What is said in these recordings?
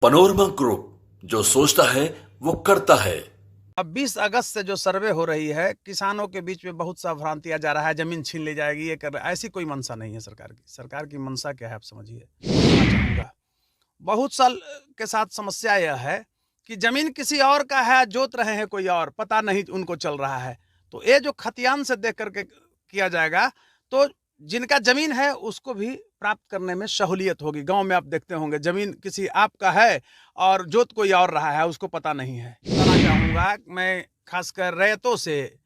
Panorama group, जो सोचता है वो करता है। अब 20 अगस्त से जो सर्वे हो रही है, किसानों के बीच में बहुत सा भ्रांतिया जा रहा है, जमीन छीन ली जाएगी, ये कर ऐसी कोई मंशा नहीं है सरकार की। सरकार की मंशा क्या है आप समझिए। मैं चाहूँगा, बहुत साल के साथ समस्या यह है कि जमीन किसी और का है, जोत रहे हैं कोई और, पता नहीं उनको चल रहा है। तो ये जो खतियान से देख करके किया जाएगा, तो जिनका जमीन है उसको भी प्राप्त करने में सहूलियत होगी। गांव में आप देखते होंगे, जमीन किसी आपका है और जोत कोई और रहा है, उसको पता नहीं है। बताना चाहूँगा मैं, खासकर रैयतों से,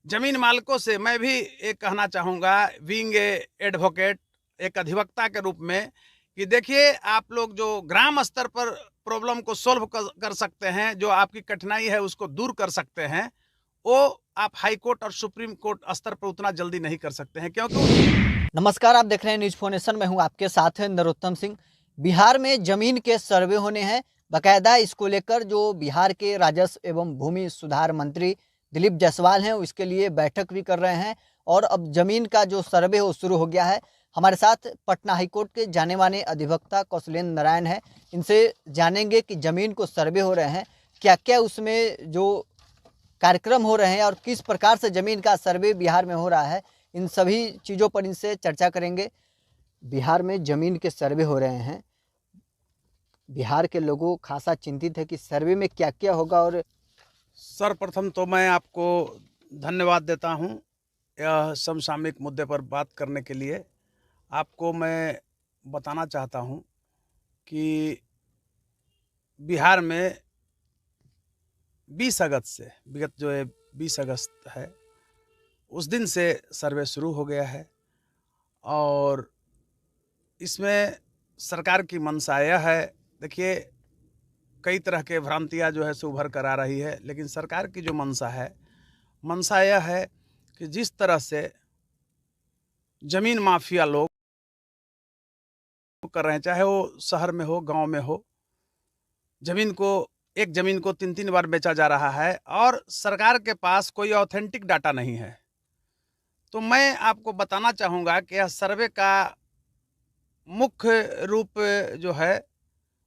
जमीन मालिकों से मैं भी एक कहना चाहूँगा, बीइंग ए एडवोकेट, एक अधिवक्ता के रूप में, कि देखिए आप लोग जो ग्राम स्तर पर प्रॉब्लम को सोल्व कर सकते हैं, जो आपकी कठिनाई है उसको दूर कर सकते हैं, वो आप हाई कोर्ट और सुप्रीम कोर्ट स्तर पर उतना जल्दी नहीं कर सकते हैं, क्योंकि। नमस्कार, आप देख रहे हैं न्यूज फोनेशन। मैं हूं आपके साथ नरोत्तम सिंह। बिहार में जमीन के सर्वे होने हैं। बाकायदा इसको लेकर जो बिहार के राजस्व एवं भूमि सुधार मंत्री दिलीप जायसवाल हैं, इसके लिए बैठक भी कर रहे हैं और अब जमीन का जो सर्वे हो शुरू हो गया है। हमारे साथ पटना हाईकोर्ट के जाने माने अधिवक्ता कौशलेंद्र नारायण हैं। इनसे जानेंगे कि जमीन को सर्वे हो रहे हैं, क्या क्या उसमें जो कार्यक्रम हो रहे हैं और किस प्रकार से जमीन का सर्वे बिहार में हो रहा है, इन सभी चीज़ों पर इनसे चर्चा करेंगे। बिहार में जमीन के सर्वे हो रहे हैं, बिहार के लोगों खासा चिंतित है कि सर्वे में क्या क्या होगा। और सर्वप्रथम तो मैं आपको धन्यवाद देता हूं यह समसामयिक मुद्दे पर बात करने के लिए। आपको मैं बताना चाहता हूं कि बिहार में 20 अगस्त से, विगत जो है 20 अगस्त है, उस दिन से सर्वे शुरू हो गया है और इसमें सरकार की मंशा यह है, देखिए कई तरह के भ्रांतियाँ जो है सो उभर कर आ रही है, लेकिन सरकार की जो मंशा यह है कि जिस तरह से जमीन माफिया लोग कर रहे हैं, चाहे वो शहर में हो, गांव में हो, एक जमीन को 3-3 बार बेचा जा रहा है और सरकार के पास कोई ऑथेंटिक डाटा नहीं है। तो मैं आपको बताना चाहूँगा कि यह सर्वे का मुख्य रूप जो है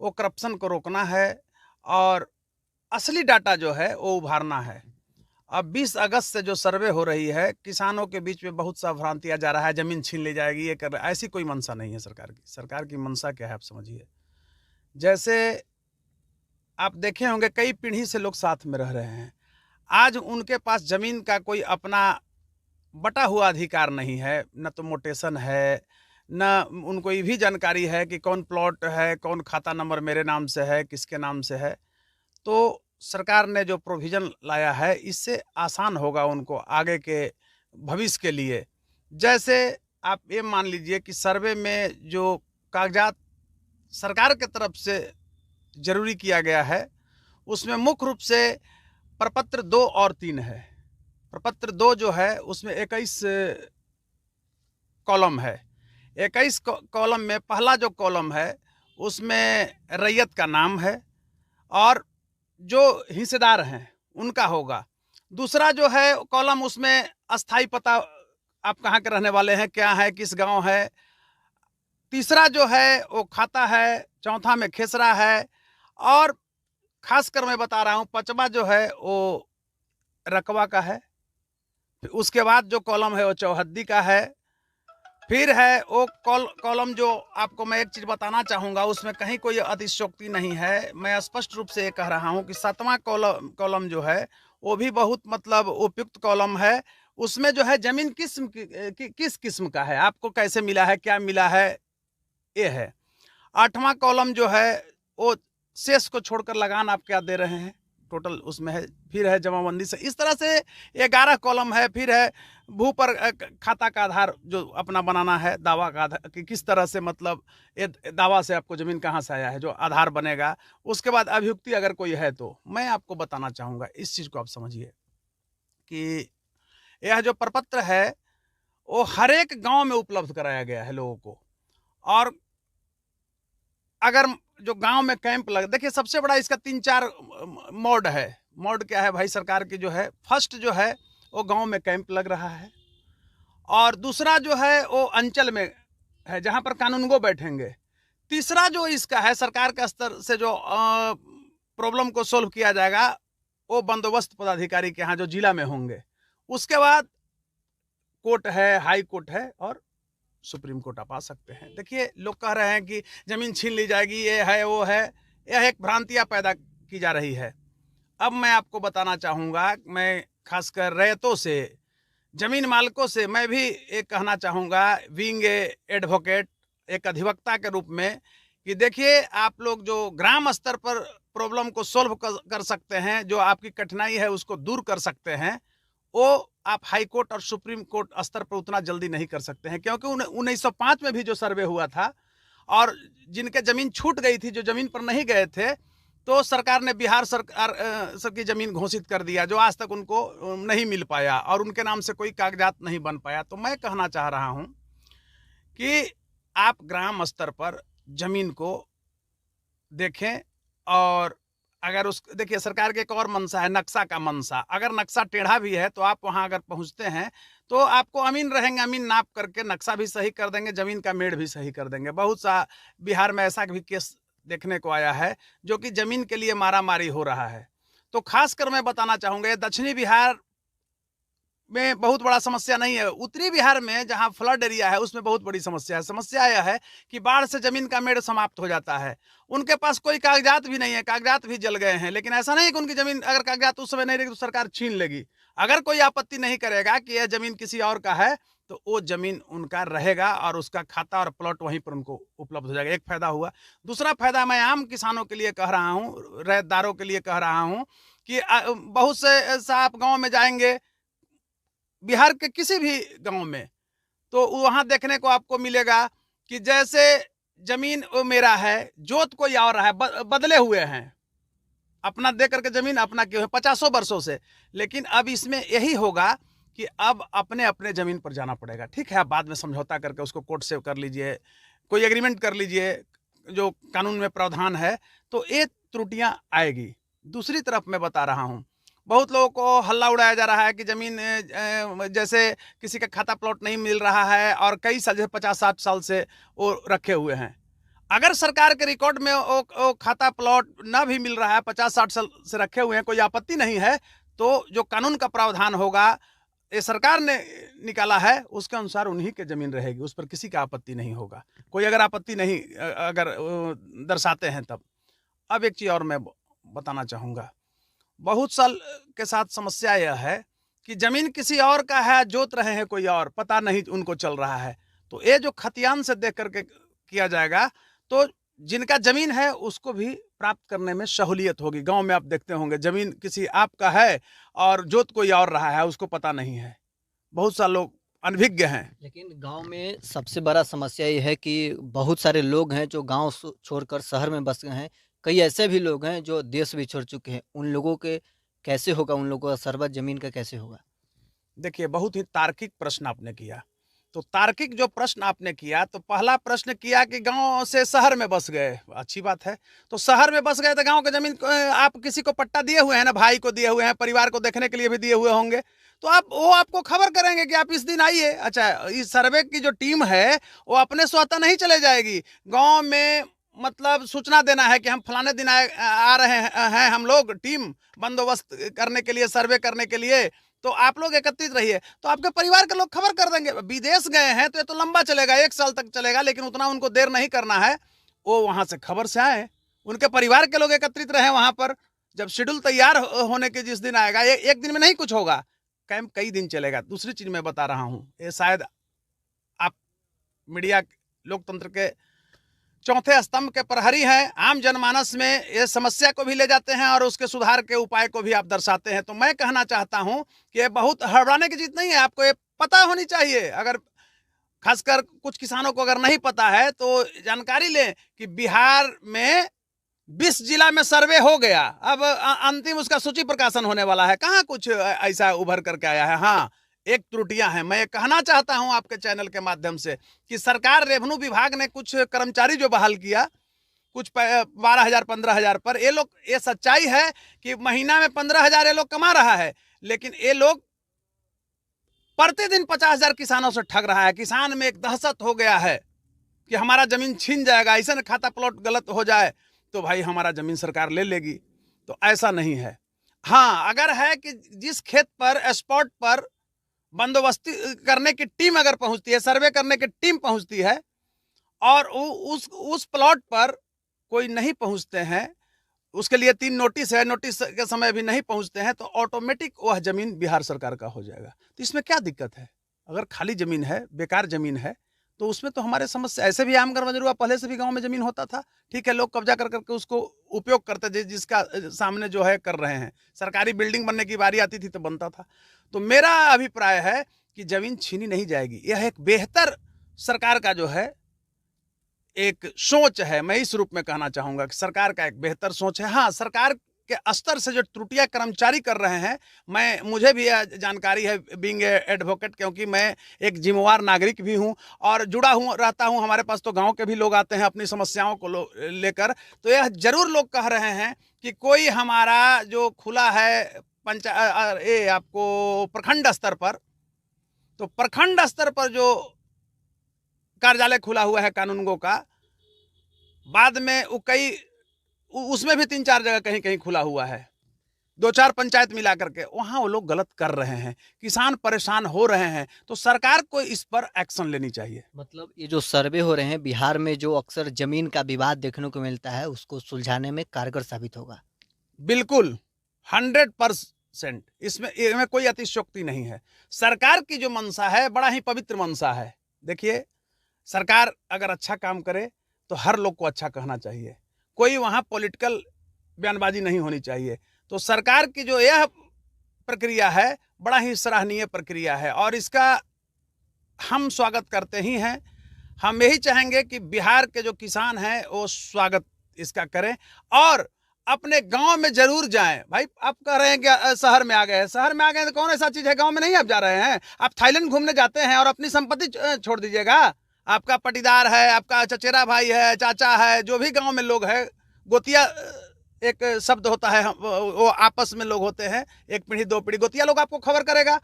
वो करप्शन को रोकना है और असली डाटा जो है वो उभारना है। अब 20 अगस्त से जो सर्वे हो रही है, किसानों के बीच में बहुत सा भ्रांतियाँ जा रहा है, जमीन छीन ली जाएगी, ये कर ऐसी कोई मंशा नहीं है सरकार की। सरकार की मंशा क्या है आप समझिए। जैसे आप देखे होंगे, कई पीढ़ी से लोग साथ में रह रहे हैं, आज उनके पास जमीन का कोई अपना बटा हुआ अधिकार नहीं है, न तो मोटेशन है, न उनको ये भी जानकारी है कि कौन प्लॉट है, कौन खाता नंबर मेरे नाम से है, किसके नाम से है। तो सरकार ने जो प्रोविज़न लाया है, इससे आसान होगा उनको आगे के भविष्य के लिए। जैसे आप ये मान लीजिए कि सर्वे में जो कागजात सरकार की तरफ से जरूरी किया गया है, उसमें मुख्य रूप से प्रपत्र 2 और 3 है। प्रपत्र 2 जो है उसमें 21 कॉलम है। 21 कॉलम में पहला जो कॉलम है उसमें रैयत का नाम है और जो हिस्सेदार हैं उनका होगा। दूसरा जो है कॉलम, उसमें अस्थाई पता, आप कहाँ के रहने वाले हैं, क्या है, किस गांव है। तीसरा जो है वो खाता है, चौथा में खेसरा है और खासकर मैं बता रहा हूँ, पांचवा जो है वो रकबा का है। उसके बाद जो कॉलम है वो चौहद्दी का है। फिर है वो कॉलम जो आपको मैं एक चीज़ बताना चाहूँगा, उसमें कहीं कोई अतिशयोक्ति नहीं है, मैं स्पष्ट रूप से ये कह रहा हूँ कि 7वां कॉलम जो है वो भी बहुत मतलब उपयुक्त कॉलम है। उसमें जो है जमीन किस किस्म का है, आपको कैसे मिला है, क्या मिला है, ये है। 8वां कॉलम जो है वो शेष को छोड़कर लगान आप क्या दे रहे हैं, टोटल उसमें है। फिर है जमाबंदी से, इस तरह से 11 कॉलम है। फिर है भू पर खाता का आधार जो अपना बनाना है, दावा का आधार कि किस तरह से, मतलब ये दावा से आपको ज़मीन कहाँ से आया है, जो आधार बनेगा। उसके बाद अभियुक्ति अगर कोई है तो मैं आपको बताना चाहूँगा, इस चीज़ को आप समझिए कि यह जो प्रपत्र है वो हर एक गाँव में उपलब्ध कराया गया है लोगों को। और अगर जो गांव में कैंप लग, देखिए सबसे बड़ा इसका 3-4 मोड है। मोड क्या है भाई सरकार की, जो है फर्स्ट जो है वो गांव में कैंप लग रहा है, और दूसरा जो है वो अंचल में है जहां पर कानूनगो बैठेंगे। तीसरा जो इसका है, सरकार के स्तर से जो प्रॉब्लम को सोल्व किया जाएगा वो बंदोबस्त पदाधिकारी के यहाँ जो जिला में होंगे। उसके बाद कोर्ट है, हाई कोर्ट है और सुप्रीम कोर्ट आप आ सकते हैं। देखिए, लोग कह रहे हैं कि जमीन छीन ली जाएगी, ये है वो है, यह एक भ्रांतियां पैदा की जा रही है। अब मैं आपको बताना चाहूँगा, मैं खासकर रैयतों से, जमीन मालिकों से मैं भी एक कहना चाहूँगा, बीइंग एडवोकेट, एक अधिवक्ता के रूप में, कि देखिए, आप लोग जो ग्राम स्तर पर प्रॉब्लम को सोल्व कर सकते हैं, जो आपकी कठिनाई है उसको दूर कर सकते हैं, वो आप हाई कोर्ट और सुप्रीम कोर्ट स्तर पर उतना जल्दी नहीं कर सकते हैं। क्योंकि 1905 में भी जो सर्वे हुआ था और जिनके जमीन छूट गई थी, जो जमीन पर नहीं गए थे, तो सरकार ने बिहार सरकार की जमीन घोषित कर दिया, जो आज तक उनको नहीं मिल पाया और उनके नाम से कोई कागजात नहीं बन पाया। तो मैं कहना चाह रहा हूं कि आप ग्राम स्तर पर जमीन को देखें। और अगर देखिए, सरकार के एक और मंशा है, नक्शा का मंशा। अगर नक्शा टेढ़ा भी है तो आप वहां अगर पहुंचते हैं तो आपको अमीन रहेंगे, अमीन नाप करके नक्शा भी सही कर देंगे, जमीन का मेड़ भी सही कर देंगे। बहुत सा बिहार में ऐसा भी केस देखने को आया है जो कि जमीन के लिए मारामारी हो रहा है। तो खासकर मैं बताना चाहूंगा, दक्षिणी बिहार में बहुत बड़ा समस्या नहीं है, उत्तरी बिहार में जहां फ्लड एरिया है उसमें बहुत बड़ी समस्या है। समस्या यह है कि बाढ़ से जमीन का मेड़ समाप्त हो जाता है। उनके पास कोई कागजात भी नहीं है, कागजात भी जल गए हैं, लेकिन ऐसा नहीं है कि उनकी जमीन, अगर कागजात उस समय नहीं रहेगी तो सरकार छीन लेगी। अगर कोई आपत्ति नहीं करेगा कि यह जमीन किसी और का है तो वो जमीन उनका रहेगा और उसका खाता और प्लॉट वहीं पर उनको उपलब्ध हो जाएगा। एक फायदा हुआ। दूसरा फायदा मैं आम किसानों के लिए कह रहा हूँ, रैयतदारों के लिए कह रहा हूँ कि बहुत से आप गाँव में जाएंगे, बिहार के किसी भी गांव में, तो वहां देखने को आपको मिलेगा कि जैसे जमीन वो मेरा है, जोत कोई और है, बदले हुए हैं, अपना दे करके जमीन अपना क्यों है 50 वर्षों से। लेकिन अब इसमें यही होगा कि अब अपने अपने जमीन पर जाना पड़ेगा। ठीक है, आप बाद में समझौता करके उसको कोर्ट से कर लीजिए, कोई एग्रीमेंट कर लीजिए, जो कानून में प्रावधान है, तो ये त्रुटियां आएगी। दूसरी तरफ मैं बता रहा हूं, बहुत लोगों को हल्ला उड़ाया जा रहा है कि जमीन जैसे किसी का खाता प्लॉट नहीं मिल रहा है और कई साल, जैसे 50-60 साल से वो रखे हुए हैं। अगर सरकार के रिकॉर्ड में वो खाता प्लॉट ना भी मिल रहा है, 50-60 साल से रखे हुए हैं, कोई आपत्ति नहीं है, तो जो कानून का प्रावधान होगा, ये सरकार ने निकाला है, उसके अनुसार उन्हीं के जमीन रहेगी, उस पर किसी का आपत्ति नहीं होगा। कोई अगर आपत्ति नहीं अगर दर्शाते हैं तब। अब एक चीज़ और मैं बताना चाहूँगा, बहुत साल के साथ समस्या यह है कि जमीन किसी और का है, जोत रहे हैं कोई और, पता नहीं उनको चल रहा है। तो ये जो खतियान से देख करके किया जाएगा तो जिनका जमीन है उसको भी प्राप्त करने में सहूलियत होगी। गांव में आप देखते होंगे जमीन किसी आपका है और जोत कोई और रहा है, उसको पता नहीं है। बहुत सारे लोग अनभिज्ञ हैं। लेकिन गांव में सबसे बड़ा समस्या ये है कि बहुत सारे लोग हैं जो गांव छोड़कर शहर में बस गए हैं। कई ऐसे भी लोग हैं जो देश भी छोड़ चुके हैं। उन लोगों के कैसे होगा, उन लोगों का सरबत जमीन का कैसे होगा? देखिए, बहुत ही तार्किक प्रश्न आपने किया। तो तार्किक जो प्रश्न आपने किया, तो पहला प्रश्न किया कि गांव से शहर में बस गए, अच्छी बात है। तो शहर में बस गए तो गांव की जमीन आप किसी को पट्टा दिए हुए हैं ना, भाई को दिए हुए हैं, परिवार को देखने के लिए भी दिए हुए होंगे, तो आप वो आपको खबर करेंगे कि आप इस दिन आइए। अच्छा, इस सर्वे की जो टीम है वो अपने स्वतः नहीं चले जाएगी गाँव में, मतलब सूचना देना है कि हम फलाने दिन आ रहे हैं हम लोग, टीम बंदोबस्त करने के लिए, सर्वे करने के लिए, तो आप लोग एकत्रित रहिए। तो आपके परिवार के लोग खबर कर देंगे। विदेश गए हैं तो ये तो लंबा चलेगा, 1 साल तक चलेगा, लेकिन उतना उनको देर नहीं करना है, वो वहां से खबर से आए, उनके परिवार के लोग एकत्रित रहे वहां पर। जब शेड्यूल तैयार होने के जिस दिन आएगा, एक दिन में नहीं कुछ होगा, कैंप कई दिन चलेगा। दूसरी चीज मैं बता रहा हूं, ये शायद आप मीडिया लोकतंत्र के चौथे स्तंभ के प्रहरी हैं, आम जनमानस में ये समस्या को भी ले जाते हैं और उसके सुधार के उपाय को भी आप दर्शाते हैं। तो मैं कहना चाहता हूं कि ये बहुत हड़बड़ाने की चीज नहीं है, आपको ये पता होनी चाहिए। अगर खासकर कुछ किसानों को अगर नहीं पता है तो जानकारी लें कि बिहार में 20 जिला में सर्वे हो गया, अब अंतिम उसका सूची प्रकाशन होने वाला है। कहाँ कुछ ऐसा उभर करके आया है। हाँ, एक त्रुटियां हैं। मैं कहना चाहता हूं आपके चैनल के माध्यम से कि सरकार, रेवेन्यू विभाग ने कुछ कर्मचारी जो बहाल किया, कुछ 12,000 15,000 पर, ये लोग, ये सच्चाई है कि महीना में 15,000 ये लोग कमा रहा है, लेकिन ये लोग प्रतिदिन 50,000 किसानों से ठग रहा है। किसान में एक दहशत हो गया है कि हमारा ज़मीन छीन जाएगा, ऐसा न खाता प्लॉट गलत हो जाए तो भाई हमारा ज़मीन सरकार ले लेगी, तो ऐसा नहीं है। हाँ, अगर है कि जिस खेत पर स्पॉट पर बंदोबस्ती करने की टीम अगर पहुंचती है, सर्वे करने की टीम पहुंचती है और उस प्लॉट पर कोई नहीं पहुंचते हैं, उसके लिए 3 नोटिस है, नोटिस के समय भी नहीं पहुंचते हैं, तो ऑटोमेटिक वह जमीन बिहार सरकार का हो जाएगा। तो इसमें क्या दिक्कत है? अगर खाली जमीन है, बेकार जमीन है, तो उसमें तो हमारे समस्या ऐसे भी आमगर मजरूआ पहले से भी गांव में जमीन होता था। ठीक है, लोग कब्जा कर करके उसको उपयोग करते थे, जिसका सामने जो है कर रहे हैं। सरकारी बिल्डिंग बनने की बारी आती थी तो बनता था। तो मेरा अभिप्राय है कि जमीन छीनी नहीं जाएगी। यह एक बेहतर सरकार का जो है एक सोच है, मैं इस रूप में कहना चाहूंगा कि सरकार का एक बेहतर सोच है। हाँ, सरकार के स्तर से जो त्रुटियां कर्मचारी कर रहे हैं, मुझे भी जानकारी है बीइंग एडवोकेट, क्योंकि मैं एक जिम्मेवार नागरिक भी हूं और जुड़ा हूं रहता हूं। हमारे पास तो गांव के भी लोग आते हैं अपनी समस्याओं को लेकर, तो यह जरूर लोग कह रहे हैं कि कोई हमारा जो खुला है आपको प्रखंड स्तर पर, तो प्रखंड स्तर पर जो कार्यालय खुला हुआ है कानूनगो का, बाद में उसमें भी 3-4 जगह कहीं कहीं खुला हुआ है, 2-4 पंचायत मिला करके, वहां वो लोग गलत कर रहे हैं, किसान परेशान हो रहे हैं। तो सरकार को इस पर एक्शन लेनी चाहिए। मतलब ये जो सर्वे हो रहे हैं बिहार में, जो अक्सर जमीन का विवाद देखने को मिलता है, उसको सुलझाने में कारगर साबित होगा। बिल्कुल 100%, इसमें कोई अतिशयोक्ति नहीं है। सरकार की जो मंशा है बड़ा ही पवित्र मंशा है। देखिए, सरकार अगर अच्छा काम करे तो हर लोग को अच्छा कहना चाहिए, कोई वहाँ पॉलिटिकल बयानबाजी नहीं होनी चाहिए। तो सरकार की जो यह प्रक्रिया है बड़ा ही सराहनीय प्रक्रिया है और इसका हम स्वागत करते ही हैं। हम यही चाहेंगे कि बिहार के जो किसान हैं वो स्वागत इसका करें और अपने गांव में जरूर जाएं। भाई, आप कह रहे हैं कि शहर में आ गए हैं, शहर में आ गए हैं तो कौन ऐसा चीज है गांव में नहीं आप जा रहे हैं? आप थाईलैंड घूमने जाते हैं और अपनी संपत्ति छोड़ दीजिएगा? आपका पटीदार है, आपका चचेरा भाई है, चाचा है, जो भी गांव में लोग हैं, गोतिया एक शब्द होता है, वो आपस में लोग होते हैं, 1 पीढ़ी 2 पीढ़ी गोतिया लोग आपको खबर करेगा।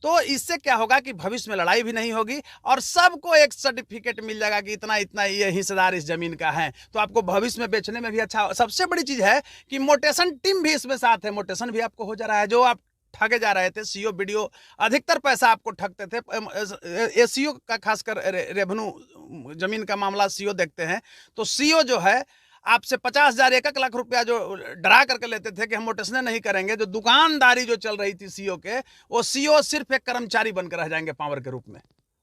तो इससे क्या होगा कि भविष्य में लड़ाई भी नहीं होगी और सबको एक सर्टिफिकेट मिल जाएगा कि इतना इतना ये हिस्सेदार इस जमीन का है। तो आपको भविष्य में बेचने में भी अच्छा। सबसे बड़ी चीज है कि मोटेशन टीम भी इसमें साथ है, मोटेशन भी आपको हो जा रहा है। जो आप ठगे जा रहे थे, सीओ बीडीओ अधिकतर पैसा आपको ठगते थे। एसीओ का खासकर रेवेन्यू जमीन का मामला सीओ देखते हैं, तो सीओ जो है आपसे 50,000 1 लाख रुपया जो डरा करके लेते थे कि हम मोटेशन नहीं करेंगे, जो दुकानदारी जो चल रही थी सीओ के, वो सीओ सिर्फ एक कर्मचारी बनकर रह जाएंगे पावर के रूप में।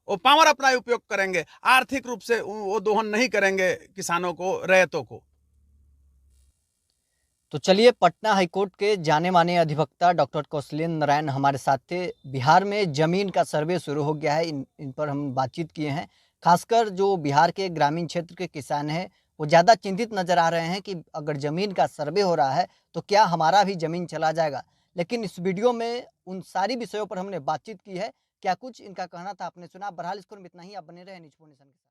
वो पावर अपना उपयोग करेंगे, आर्थिक रूप से वो दोहन नहीं करेंगे किसानों को, रैयतों को। तो चलिए, पटना हाईकोर्ट के जाने माने अधिवक्ता डॉक्टर कौशलेंद्र नारायण हमारे साथ थे। बिहार में जमीन का सर्वे शुरू हो गया है, इन पर हम बातचीत किए हैं। खासकर जो बिहार के ग्रामीण क्षेत्र के किसान हैं वो ज़्यादा चिंतित नजर आ रहे हैं कि अगर ज़मीन का सर्वे हो रहा है तो क्या हमारा भी ज़मीन चला जाएगा। लेकिन इस वीडियो में उन सारी विषयों पर हमने बातचीत की है। क्या कुछ इनका कहना था आपने सुना। बहरहाल इसको इतना ही, आप बने रहे न्यूज़ 4 नेशन के साथ।